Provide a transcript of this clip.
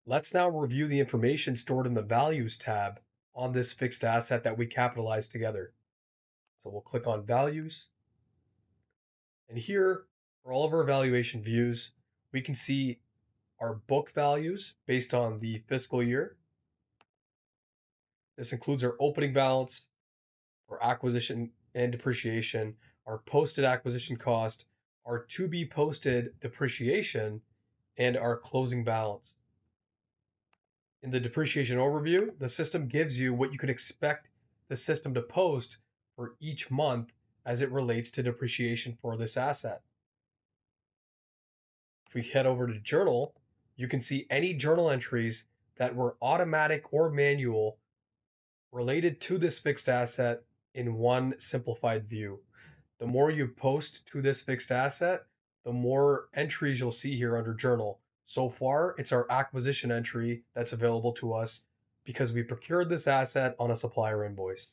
Let's now review the information stored in the Values tab on this fixed asset that we capitalized together. So we'll click on Values. And here, for all of our valuation views, we can see our book values based on the fiscal year. This includes our opening balance, our acquisition and depreciation, our posted acquisition cost, our to be posted depreciation, and our closing balance. In the depreciation overview, the system gives you what you can expect the system to post for each month as it relates to depreciation for this asset. If we head over to journal, you can see any journal entries that were automatic or manual related to this fixed asset in one simplified view. The more you post to this fixed asset, the more entries you'll see here under journal. So far, it's our acquisition entry that's available to us because we procured this asset on a supplier invoice.